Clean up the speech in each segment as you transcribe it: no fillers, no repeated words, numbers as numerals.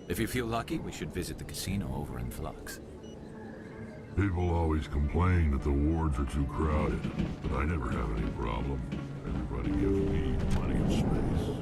If you feel lucky, we should visit the casino over in Flux. People always complain that the wards are too crowded, but I never have any problem. Everybody gives me plenty of space.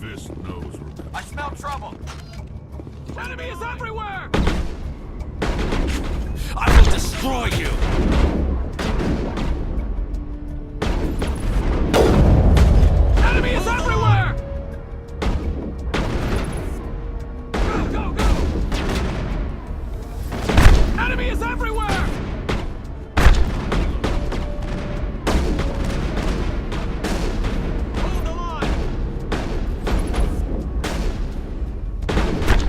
Fist knows we're... I smell trouble! Enemies everywhere! I will destroy you! Enemies everywhere! Go, go, go! Enemies everywhere! Hold the line!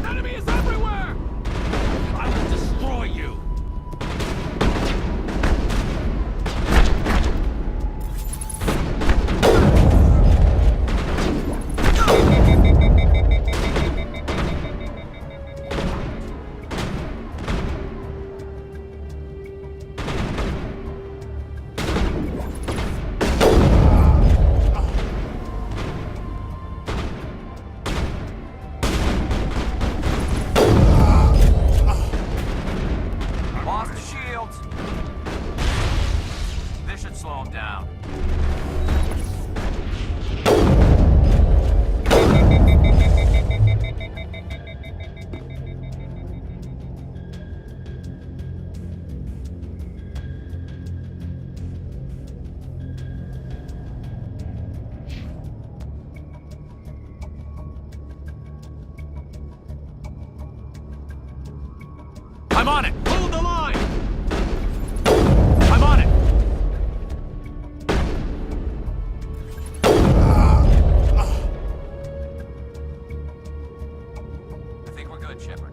Enemies everywhere! I will destroy you! Lost the shields. This should slow him down. I'm on it! Hold the line! I'm on it! I think we're good, Shepard.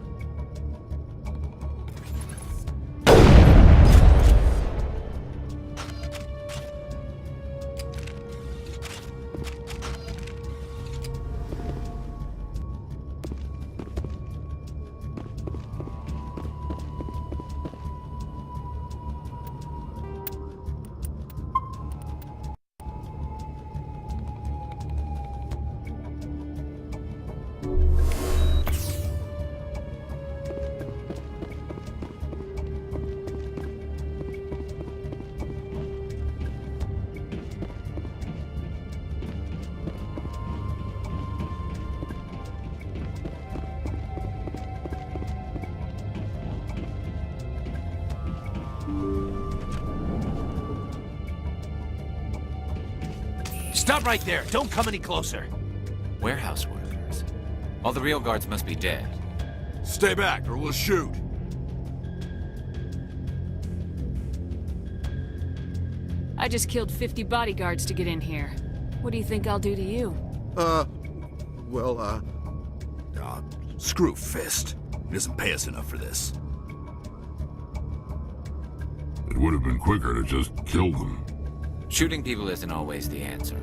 Stop right there. Don't come any closer. Warehouse workers. All the real guards must be dead. Stay back or we'll shoot. I just killed 50 bodyguards to get in here. What do you think I'll do to you? Screw Fist. He doesn't pay us enough for this. It would have been quicker to just kill them. Shooting people isn't always the answer.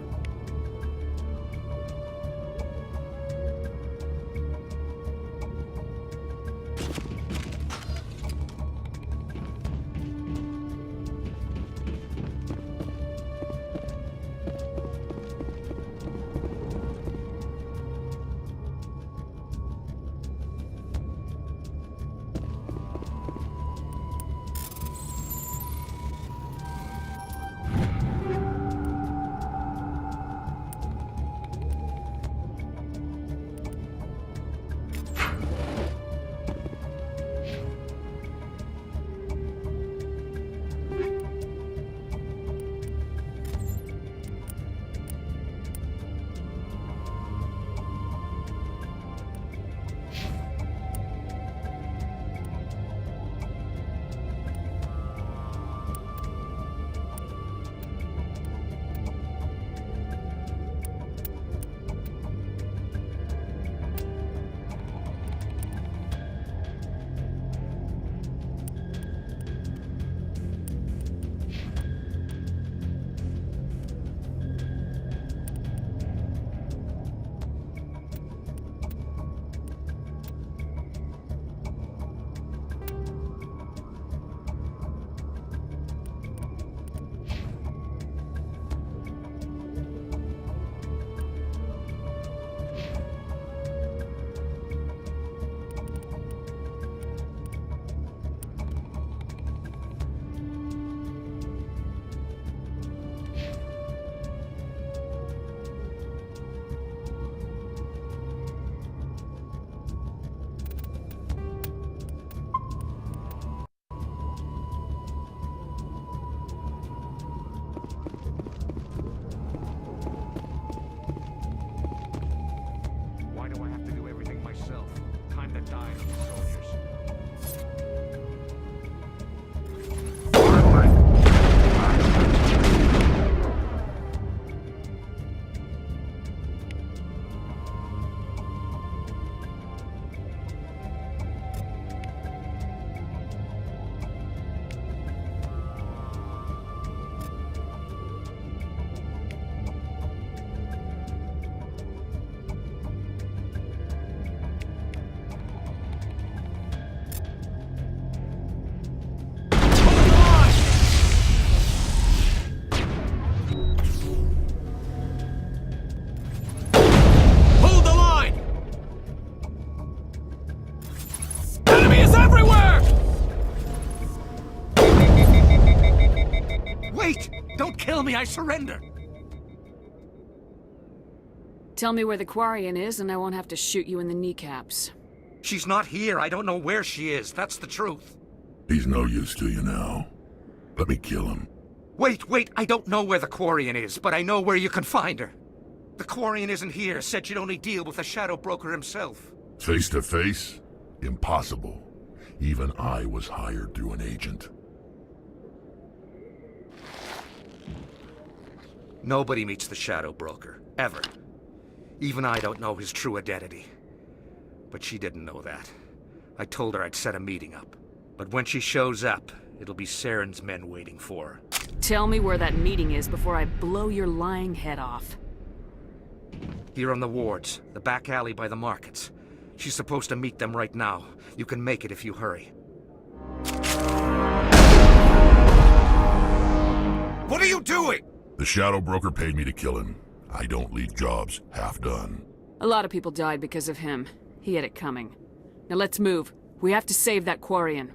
Why do I have to do everything myself? Time to die for the soldiers. Hold the line! Enemy is everywhere! Wait! Don't kill me, I surrender! Tell me where the Quarian is and I won't have to shoot you in the kneecaps. She's not here. I don't know where she is. That's the truth. He's no use to you now. Let me kill him. Wait, I don't know where the Quarian is, but I know where you can find her. The Quarian isn't here, said she'd only deal with the Shadow Broker himself. Face to face? Impossible. Even I was hired through an agent. Nobody meets the Shadow Broker, ever. Even I don't know his true identity. But she didn't know that. I told her I'd set a meeting up. But when she shows up, it'll be Saren's men waiting for her. Tell me where that meeting is before I blow your lying head off. Here on the wards, the back alley by the markets. She's supposed to meet them right now. You can make it if you hurry. What are you doing? The Shadow Broker paid me to kill him. I don't leave jobs half done. A lot of people died because of him. He had it coming. Now let's move. We have to save that Quarian.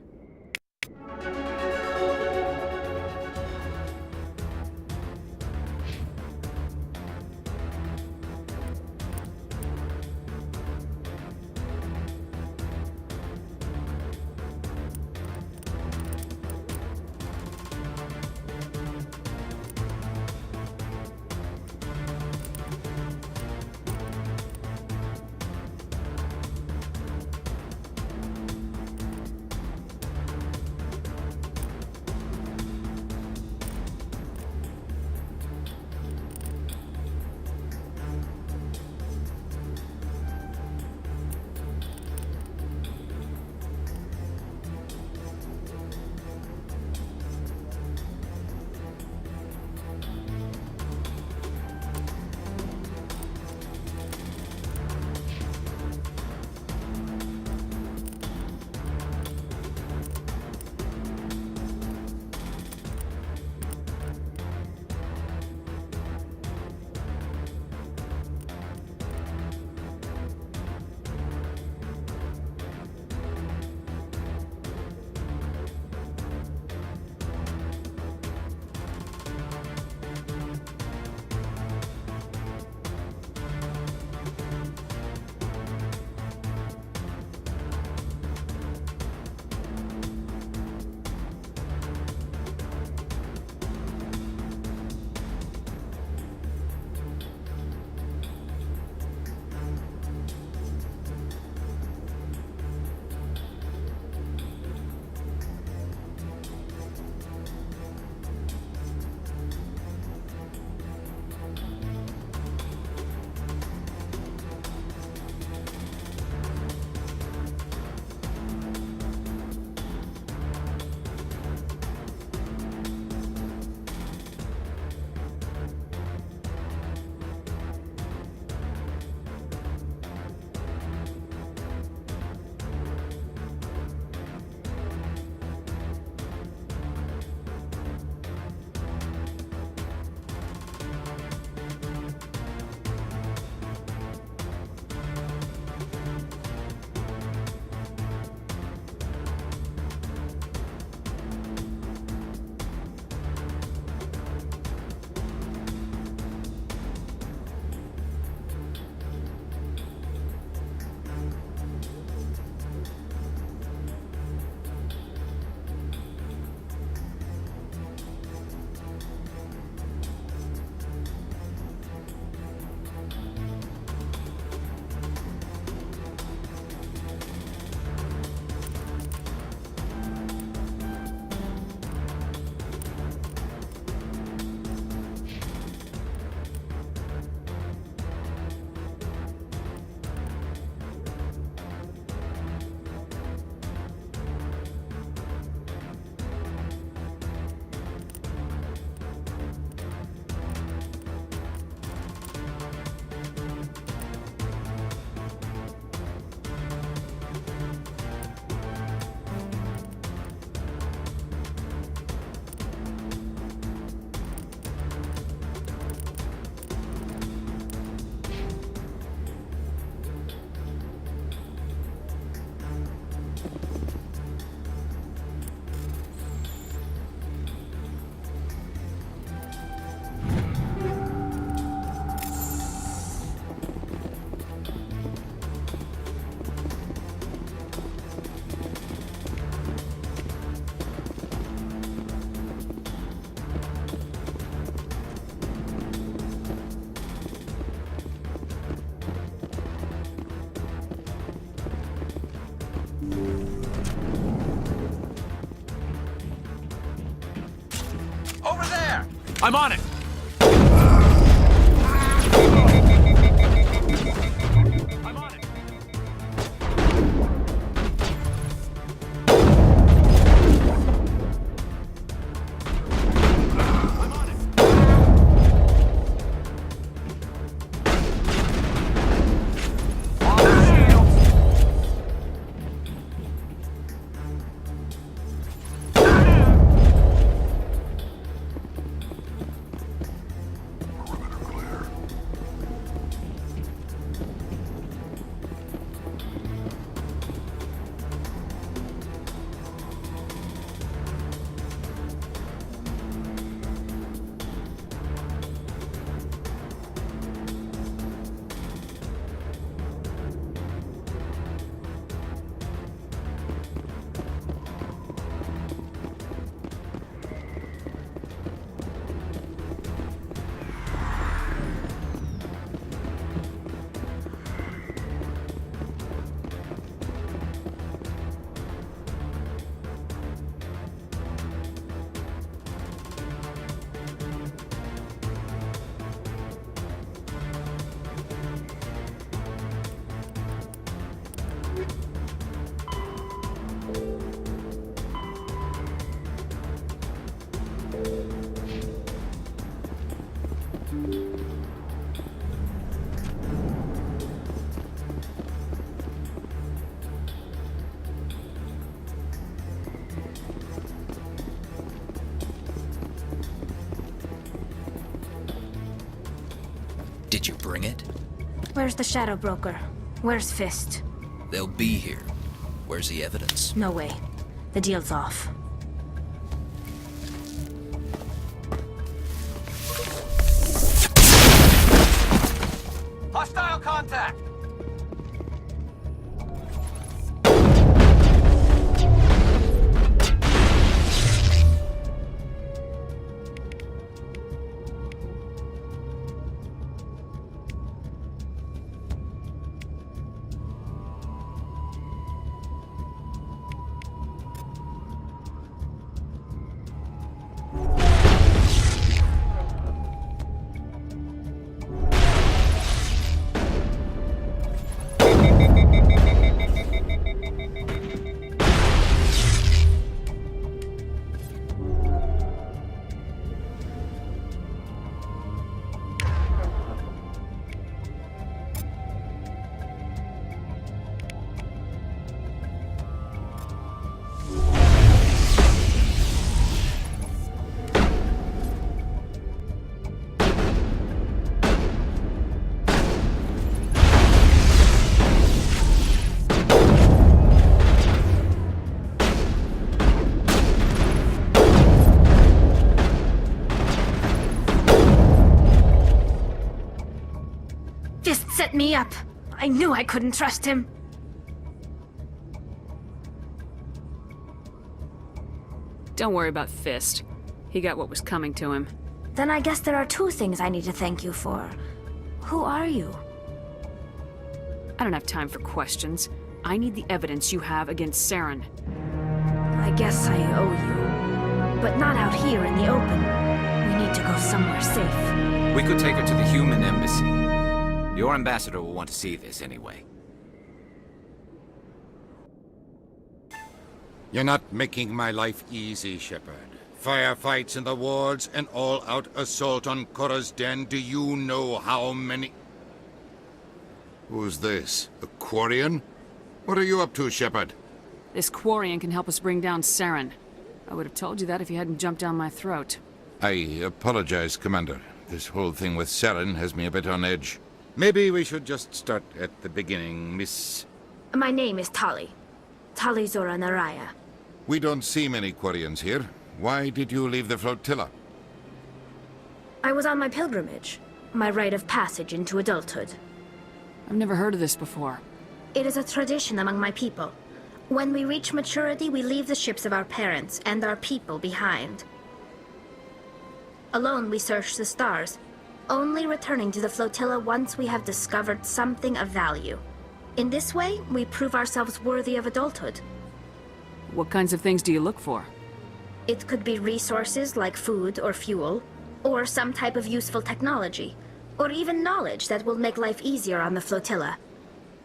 I'm on it! I'm on it. Perimeter clear. Did you bring it? Where's the Shadow Broker? Where's Fist? They'll be here. Where's the evidence? No way. The deal's off. Hostile contact! Fist set me up. I knew I couldn't trust him. Don't worry about Fist. He got what was coming to him. Then I guess there are two things I need to thank you for. Who are you? I don't have time for questions. I need the evidence you have against Saren. I guess I owe you. But not out here in the open. We need to go somewhere safe. We could take her to the human embassy. Your ambassador will want to see this anyway. You're not making my life easy, Shepard. Firefights in the wards, an all-out assault on Korra's den. Do you know how many... Who's this? A Quarian? What are you up to, Shepard? This Quarian can help us bring down Saren. I would have told you that if you hadn't jumped down my throat. I apologize, Commander. This whole thing with Saren has me a bit on edge. Maybe we should just start at the beginning, Miss... My name is Tali. Tali Zora Naraya. We don't see many Quarians here. Why did you leave the flotilla? I was on my pilgrimage. My rite of passage into adulthood. I've never heard of this before. It is a tradition among my people. When we reach maturity, we leave the ships of our parents and our people behind. Alone, we search the stars, only returning to the flotilla once we have discovered something of value. In this way, we prove ourselves worthy of adulthood. What kinds of things do you look for? It could be resources like food or fuel, Or some type of useful technology. Or even knowledge that will make life easier on the flotilla.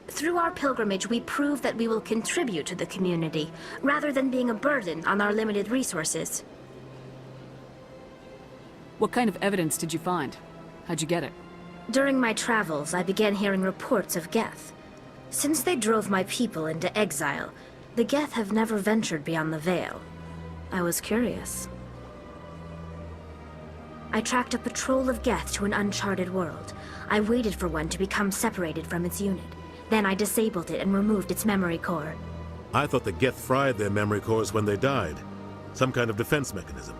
Through our pilgrimage, we prove that we will contribute to the community, rather than being a burden on our limited resources. What kind of evidence did you find? How'd you get it? During my travels, I began hearing reports of Geth. Since they drove my people into exile, the Geth have never ventured beyond the Veil. I was curious. I tracked a patrol of Geth to an uncharted world. I waited for one to become separated from its unit. Then I disabled it and removed its memory core. I thought the Geth fried their memory cores when they died. Some kind of defense mechanism.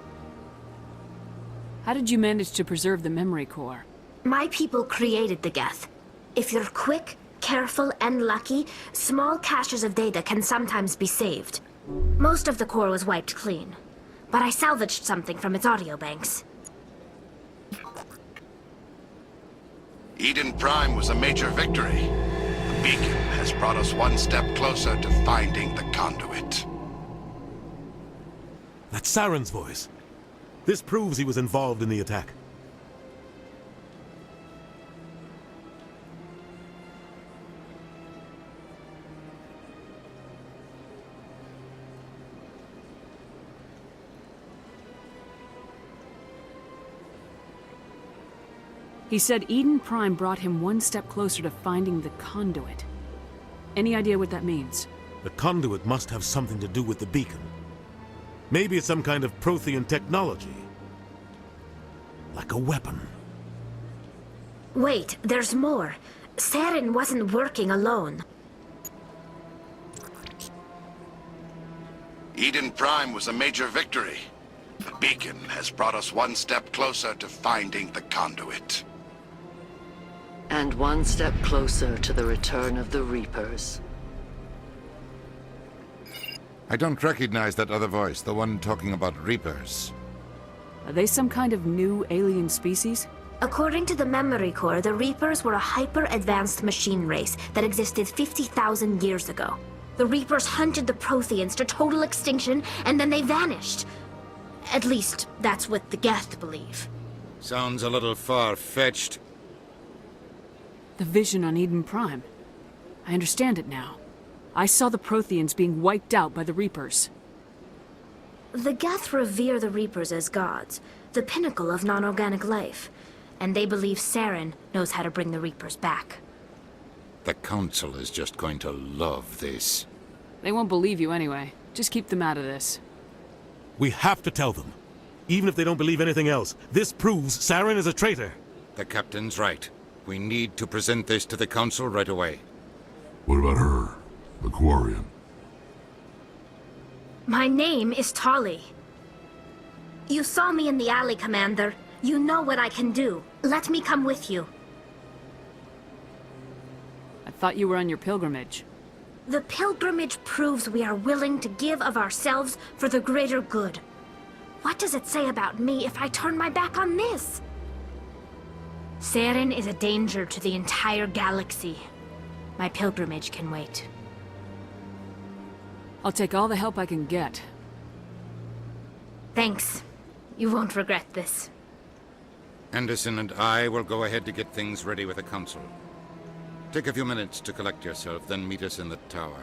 How did you manage to preserve the memory core? My people created the Geth. If you're quick, careful, and lucky, small caches of data can sometimes be saved. Most of the core was wiped clean, but I salvaged something from its audio banks. Eden Prime was a major victory. The beacon has brought us one step closer to finding the conduit. That's Saren's voice. This proves he was involved in the attack. He said Eden Prime brought him one step closer to finding the conduit. Any idea what that means? The conduit must have something to do with the beacon. Maybe it's some kind of Prothean technology. Like a weapon. Wait, there's more. Saren wasn't working alone. Eden Prime was a major victory. The beacon has brought us one step closer to finding the conduit. And one step closer to the return of the Reapers. I don't recognize that other voice, the one talking about Reapers. Are they some kind of new alien species? According to the memory core, the Reapers were a hyper-advanced machine race that existed 50,000 years ago. The Reapers hunted the Protheans to total extinction, and then they vanished. At least, that's what the Geth believe. Sounds a little far-fetched. The vision on Eden Prime. I understand it now. I saw the Protheans being wiped out by the Reapers. The Geth revere the Reapers as gods, the pinnacle of non-organic life. And they believe Saren knows how to bring the Reapers back. The Council is just going to love this. They won't believe you anyway. Just keep them out of this. We have to tell them. Even if they don't believe anything else, this proves Saren is a traitor. The Captain's right. We need to present this to the Council right away. What about her? The Quarian? My name is Tali. You saw me in the alley, Commander. You know what I can do. Let me come with you. I thought you were on your pilgrimage. The pilgrimage proves we are willing to give of ourselves for the greater good. What does it say about me if I turn my back on this? Saren is a danger to the entire galaxy. My pilgrimage can wait. I'll take all the help I can get. Thanks. You won't regret this. Anderson and I will go ahead to get things ready with the Council. Take a few minutes to collect yourself, then meet us in the tower.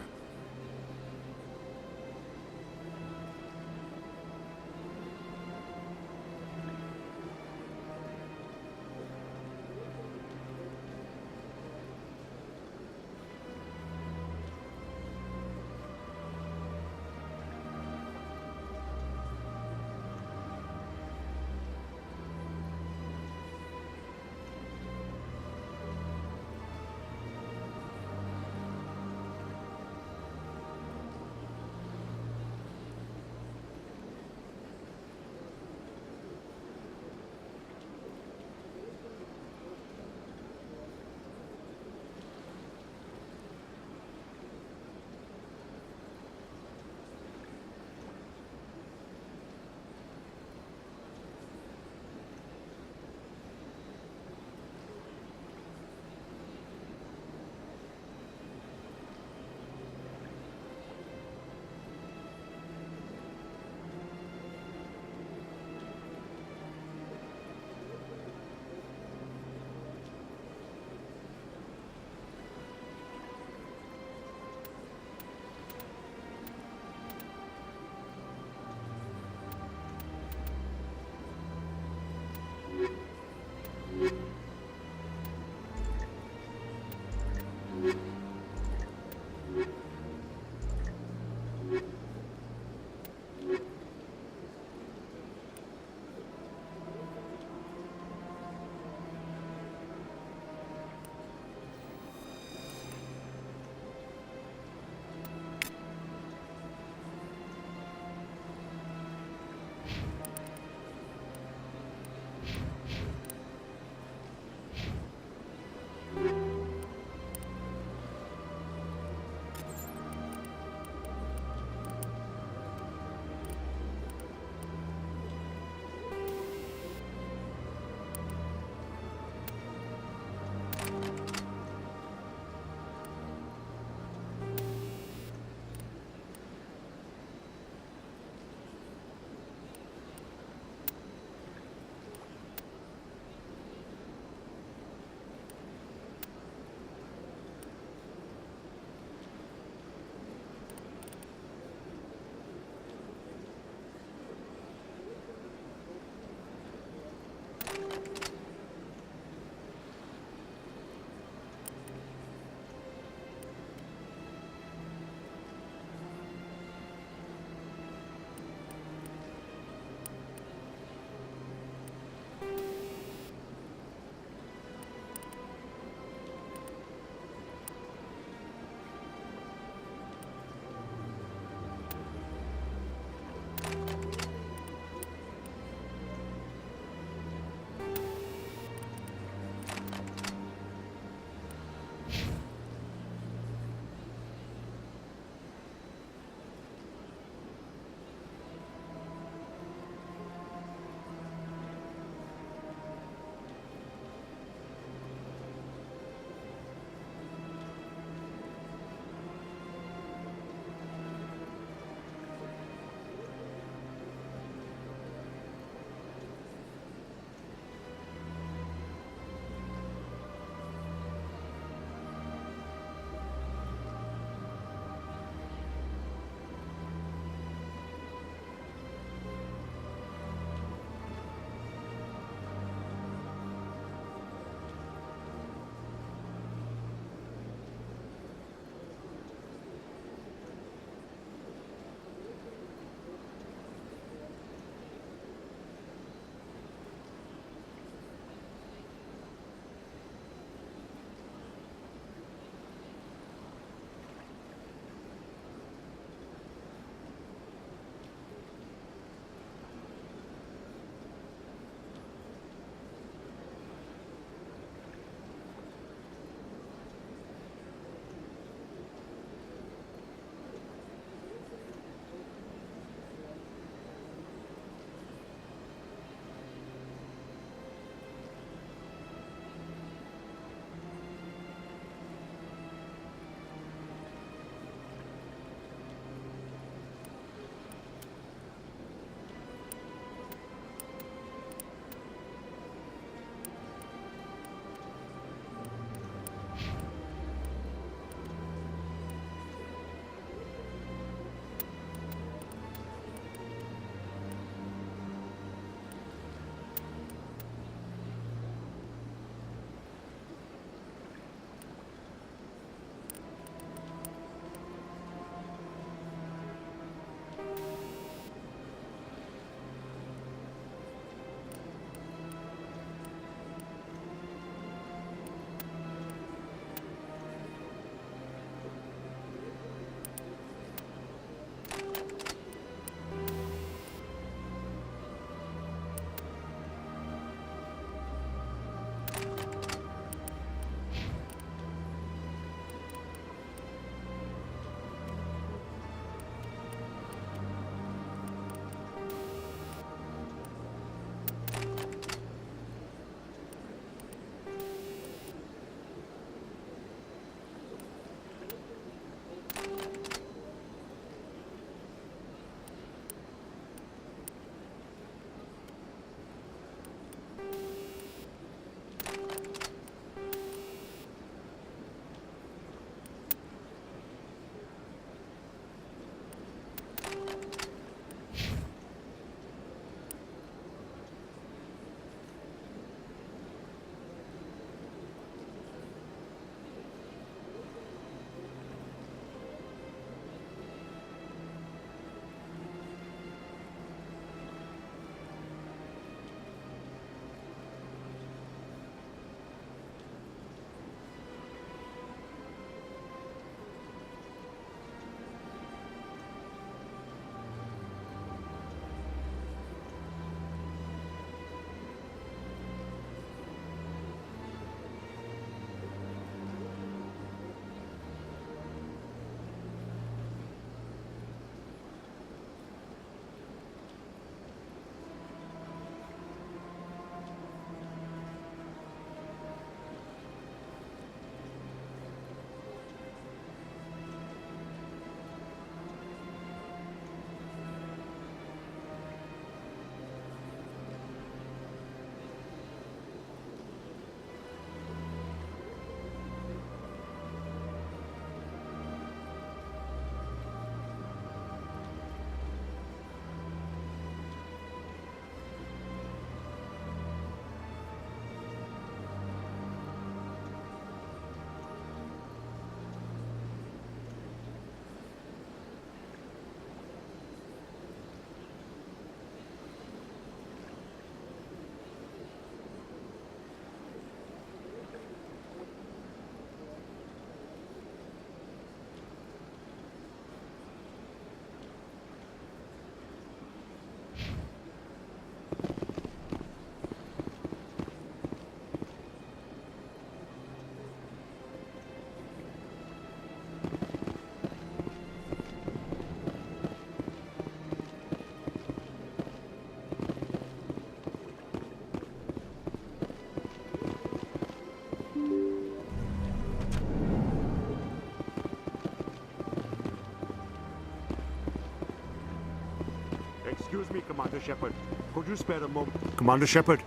Excuse me, Commander Shepard. Could you spare a moment? Commander Shepard,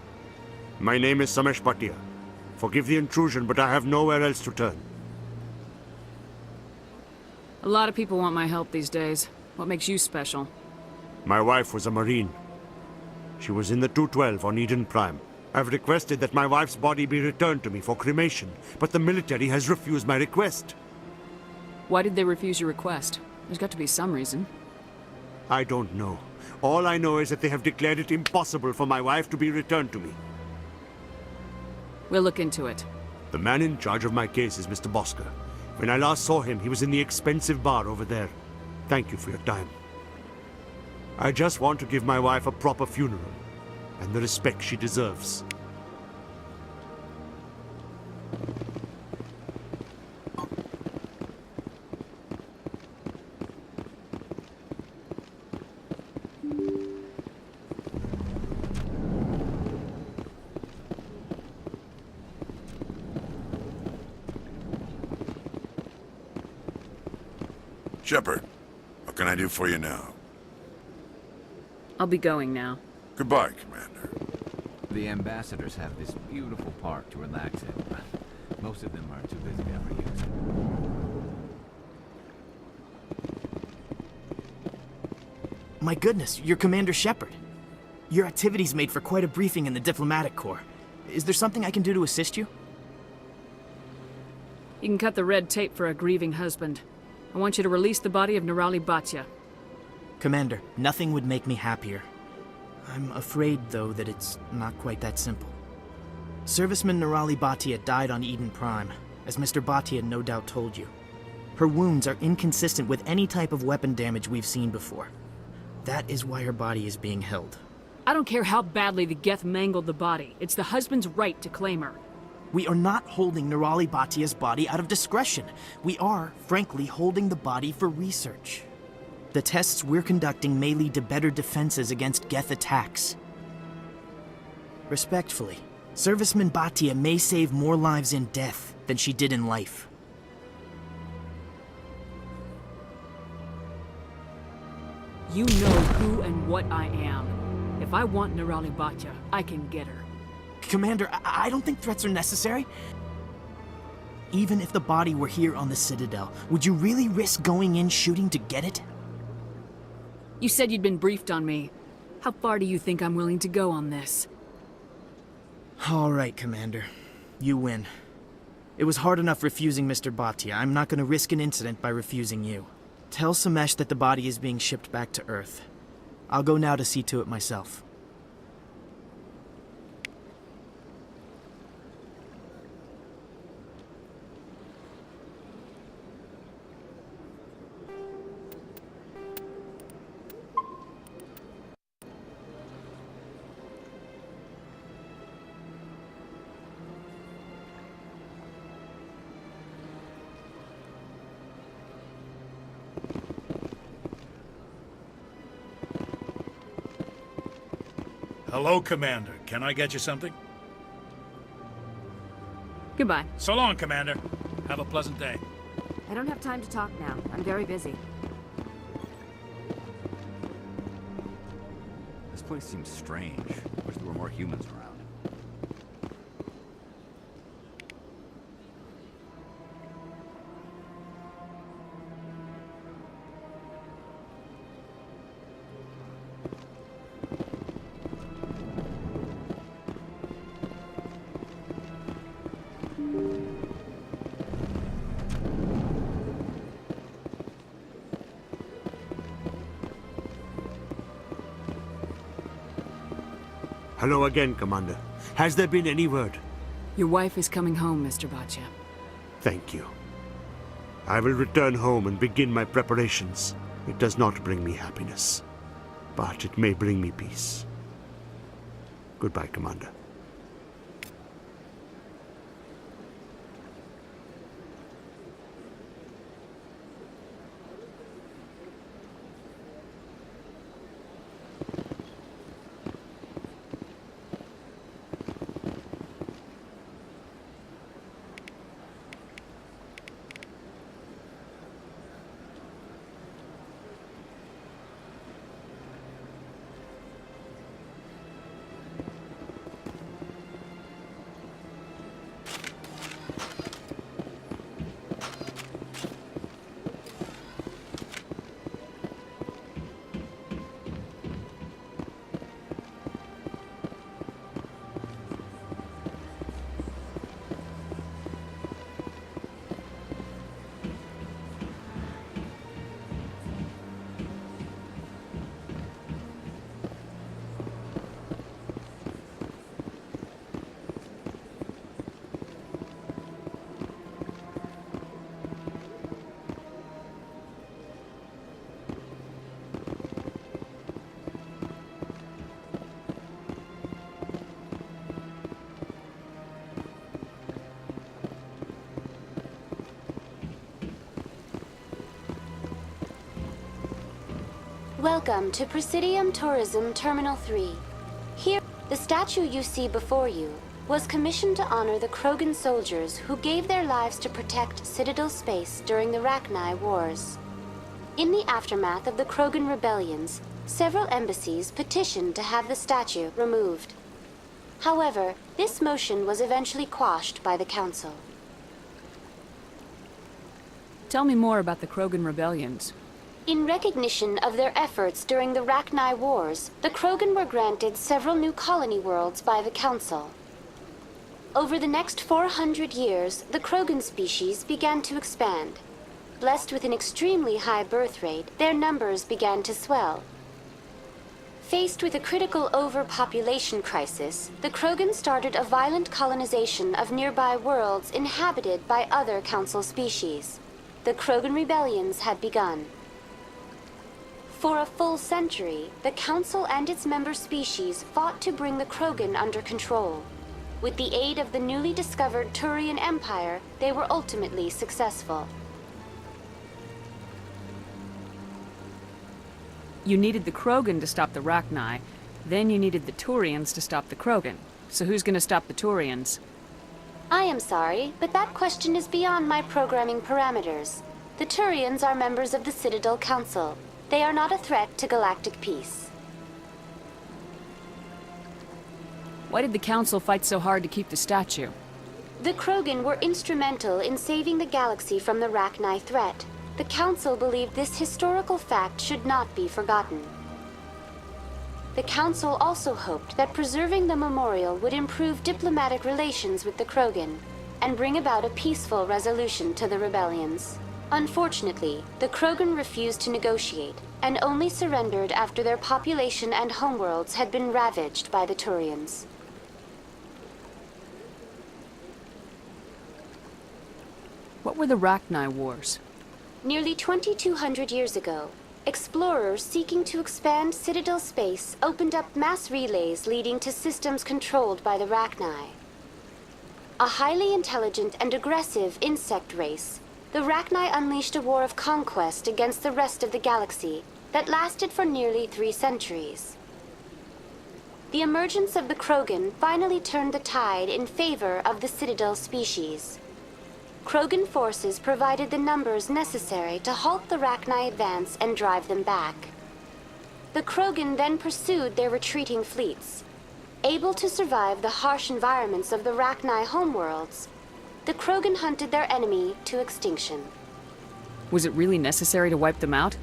my name is Samesh Bhatia. Forgive the intrusion, but I have nowhere else to turn. A lot of people want my help these days. What makes you special? My wife was a Marine. She was in the 212 on Eden Prime. I've requested that my wife's body be returned to me for cremation, but the military has refused my request. Why did they refuse your request? There's got to be some reason. I don't know. All I know is that they have declared it impossible for my wife to be returned to me. We'll look into it. The man in charge of my case is Mr. Bosker. When I last saw him, he was in the expensive bar over there. Thank you for your time. I just want to give my wife a proper funeral, and the respect she deserves. Shepard, what can I do for you now? I'll be going now. Goodbye, Commander. The ambassadors have this beautiful park to relax in. Most of them are too busy to ever use it. My goodness, you're Commander Shepard. Your activities made for quite a briefing in the Diplomatic Corps. Is there something I can do to assist you? You can cut the red tape for a grieving husband. I want you to release the body of Nirali Bhatia. Commander, nothing would make me happier. I'm afraid, though, that it's not quite that simple. Serviceman Nirali Bhatia died on Eden Prime, as Mr. Bhatia no doubt told you. Her wounds are inconsistent with any type of weapon damage we've seen before. That is why her body is being held. I don't care how badly the Geth mangled the body. It's the husband's right to claim her. We are not holding Nirali Bhatia's body out of discretion. We are, frankly, holding the body for research. The tests we're conducting may lead to better defenses against Geth attacks. Respectfully, Serviceman Bhatia may save more lives in death than she did in life. You know who and what I am. If I want Nirali Bhatia, I can get her. Commander, I don't think threats are necessary. Even if the body were here on the Citadel, would you really risk going in shooting to get it? You said you'd been briefed on me. How far do you think I'm willing to go on this? All right, Commander. You win. It was hard enough refusing Mr. Bhatia. I'm not going to risk an incident by refusing you. Tell Samesh that the body is being shipped back to Earth. I'll go now to see to it myself. Hello, Commander. Can I get you something? Goodbye. So long, Commander. Have a pleasant day. I don't have time to talk now. I'm very busy. This place seems strange. Wish there were more humans around. Hello again, Commander. Has there been any word? Your wife is coming home, Mr. Bhatia. Thank you. I will return home and begin my preparations. It does not bring me happiness, but it may bring me peace. Goodbye, Commander. Welcome to Presidium Tourism Terminal 3. Here, the statue you see before you was commissioned to honor the Krogan soldiers who gave their lives to protect Citadel space during the Rachni Wars. In the aftermath of the Krogan rebellions, several embassies petitioned to have the statue removed. However, this motion was eventually quashed by the Council. Tell me more about the Krogan rebellions. In recognition of their efforts during the Rachni Wars, the Krogan were granted several new colony worlds by the Council. Over the next 400 years, the Krogan species began to expand. Blessed with an extremely high birth rate, their numbers began to swell. Faced with a critical overpopulation crisis, the Krogan started a violent colonization of nearby worlds inhabited by other Council species. The Krogan rebellions had begun. For a full century, the Council and its member species fought to bring the Krogan under control. With the aid of the newly discovered Turian Empire, they were ultimately successful. You needed the Krogan to stop the Rachni, then you needed the Turians to stop the Krogan. So who's gonna stop the Turians? I am sorry, but that question is beyond my programming parameters. The Turians are members of the Citadel Council. They are not a threat to galactic peace. Why did the Council fight so hard to keep the statue? The Krogan were instrumental in saving the galaxy from the Rachni threat. The Council believed this historical fact should not be forgotten. The Council also hoped that preserving the memorial would improve diplomatic relations with the Krogan and bring about a peaceful resolution to the rebellions. Unfortunately, the Krogan refused to negotiate and only surrendered after their population and homeworlds had been ravaged by the Turians. What were the Rachni Wars? Nearly 2,200 years ago, explorers seeking to expand Citadel space opened up mass relays leading to systems controlled by the Rachni. A highly intelligent and aggressive insect race, the Rachni unleashed a war of conquest against the rest of the galaxy that lasted for nearly 3 centuries. The emergence of the Krogan finally turned the tide in favor of the Citadel species. Krogan forces provided the numbers necessary to halt the Rachni advance and drive them back. The Krogan then pursued their retreating fleets. Able to survive the harsh environments of the Rachni homeworlds, the Krogan hunted their enemy to extinction. Was it really necessary to wipe them out?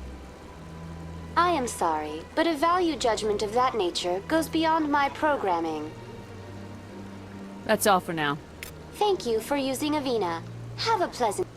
I am sorry, but a value judgment of that nature goes beyond my programming. That's all for now. Thank you for using Avina. Have a pleasant...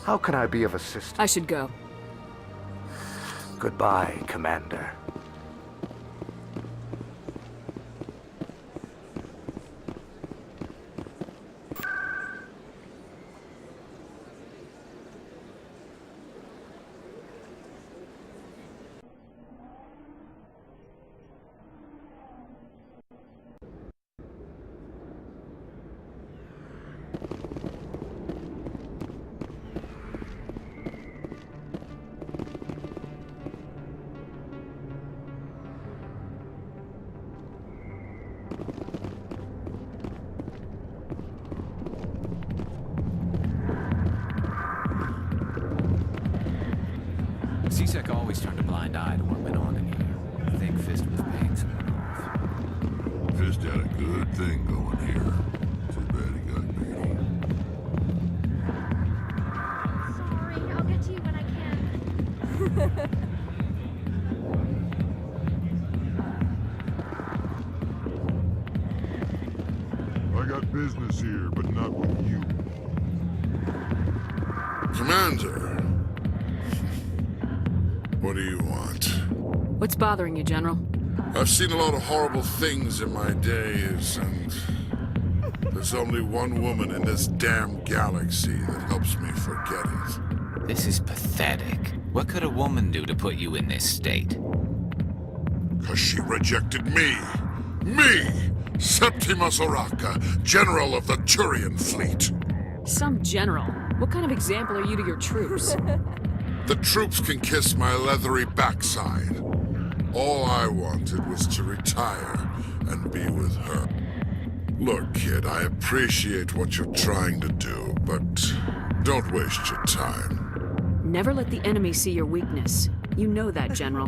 How can I be of assistance? I should go. Goodbye, Commander. C-Sec always turned a blind eye to what went on in here. I think Fist was paying someone off. Fist had a good thing going here. Too bad he got greedy. Sorry, I'll get to you when I can. I got business here, but not with you. Commander. What do you want? What's bothering you, General? I've seen a lot of horrible things in my days, and there's only one woman in this damn galaxy that helps me forget it. This is pathetic. What could a woman do to put you in this state? 'Cause she rejected me! Me! Septimus Oraka, General of the Turian Fleet! Some general. What kind of example are you to your troops? The troops can kiss my leathery backside. All I wanted was to retire and be with her. Look, kid, I appreciate what you're trying to do, but don't waste your time. Never let the enemy see your weakness. You know that, General.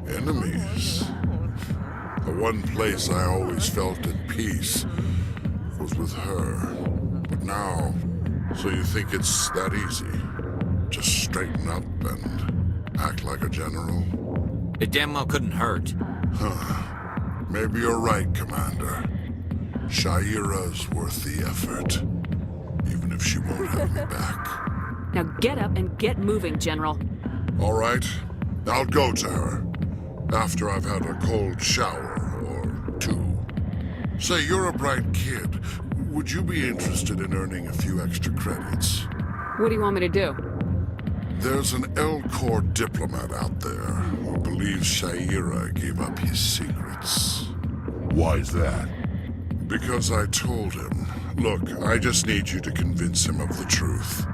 Enemies? The one place I always felt at peace was with her. But now, so you think it's that easy? Just straighten up and act like a general? It damn well couldn't hurt. Huh. Maybe you're right, Commander. Shaira's worth the effort. Even if she won't have me back. Now get up and get moving, General. All right. I'll go to her. After I've had a cold shower or two. Say, you're a bright kid. Would you be interested in earning a few extra credits? What do you want me to do? There's an Elcor diplomat out there who believes Shaira gave up his secrets. Why's that? Because I told him. Look, I just need you to convince him of the truth.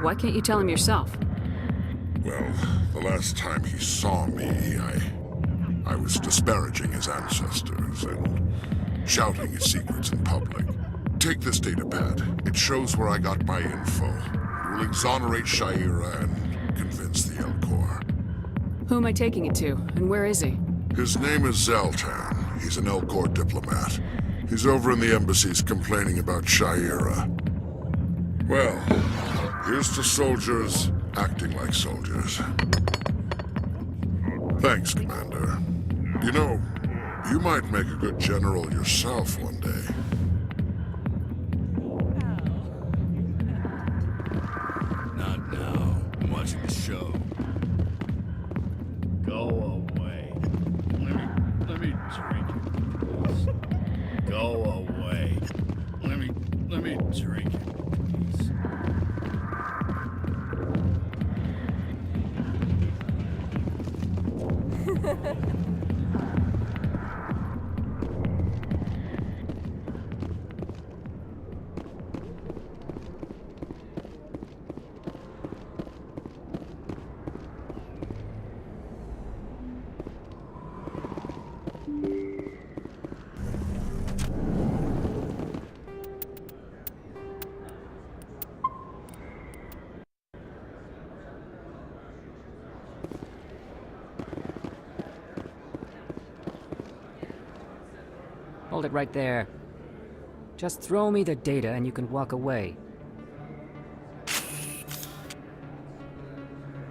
Why can't you tell him yourself? Well, the last time he saw me, I was disparaging his ancestors and shouting his secrets in public. Take this datapad. It shows where I got my info. It will exonerate Shaira and convince the Elcor. Who am I taking it to, and where is he? His name is Zaltan. He's an Elcor diplomat. He's over in the embassies complaining about Shaira. Well, here's to soldiers acting like soldiers. Thanks, Commander. You know, you might make a good general yourself one day. Not now. I'm watching the show. Go away. Let me drink it, please. Go away. Let me drink it, please. Hold it right there. Just throw me the data and you can walk away.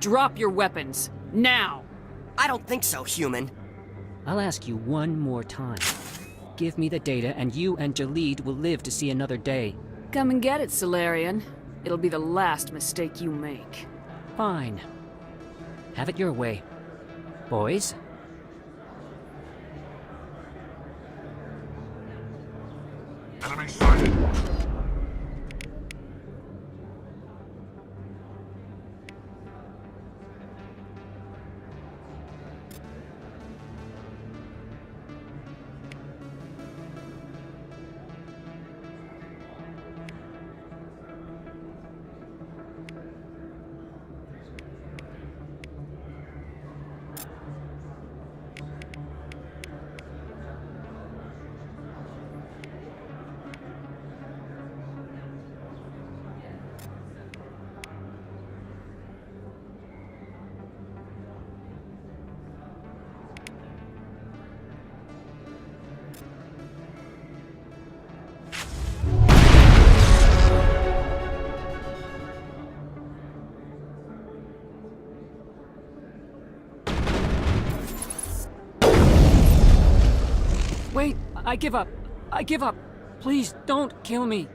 Drop your weapons. Now! I don't think so, human. I'll ask you one more time. Give me the data and you and Jalid will live to see another day. Come and get it, Solarian. It'll be the last mistake you make. Fine. Have it your way. Boys? Enemy sighted. Wait! I give up! I give up! Please, don't kill me!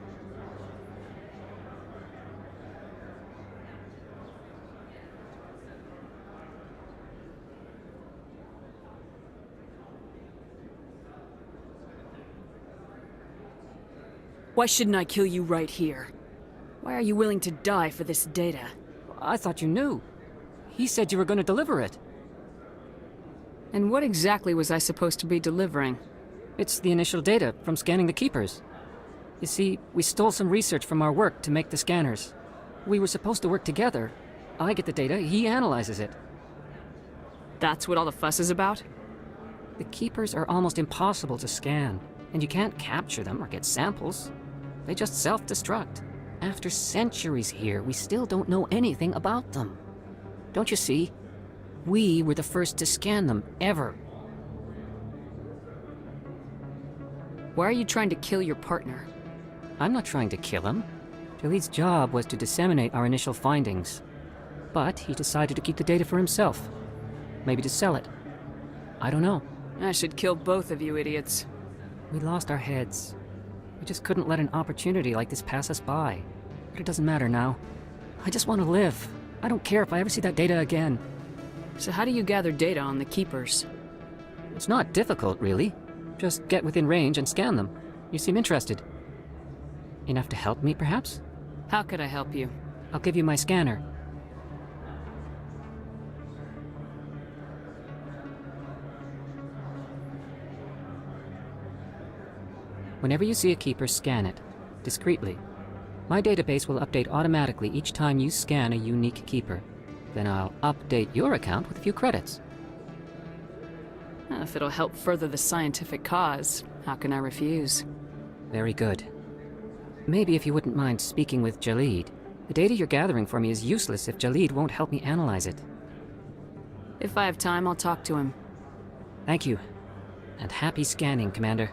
Why shouldn't I kill you right here? Why are you willing to die for this data? I thought you knew. He said you were going to deliver it. And what exactly was I supposed to be delivering? It's the initial data from scanning the Keepers. You see, we stole some research from our work to make the scanners. We were supposed to work together. I get the data, he analyzes it. That's what all the fuss is about? The Keepers are almost impossible to scan, and you can't capture them or get samples. They just self-destruct. After centuries here, we still don't know anything about them. Don't you see? We were the first to scan them, ever. Why are you trying to kill your partner? I'm not trying to kill him. Jaleed's job was to disseminate our initial findings. But he decided to keep the data for himself. Maybe to sell it. I don't know. I should kill both of you idiots. We lost our heads. We just couldn't let an opportunity like this pass us by. But it doesn't matter now. I just want to live. I don't care if I ever see that data again. So how do you gather data on the Keepers? It's not difficult, really. Just get within range and scan them. You seem interested. Enough to help me, perhaps? How could I help you? I'll give you my scanner. Whenever you see a Keeper, scan it. Discreetly. My database will update automatically each time you scan a unique Keeper. Then I'll update your account with a few credits. If it'll help further the scientific cause, how can I refuse? Very good. Maybe if you wouldn't mind speaking with Jaleed. The data you're gathering for me is useless if Jaleed won't help me analyze it. If I have time, I'll talk to him. Thank you. And happy scanning, Commander.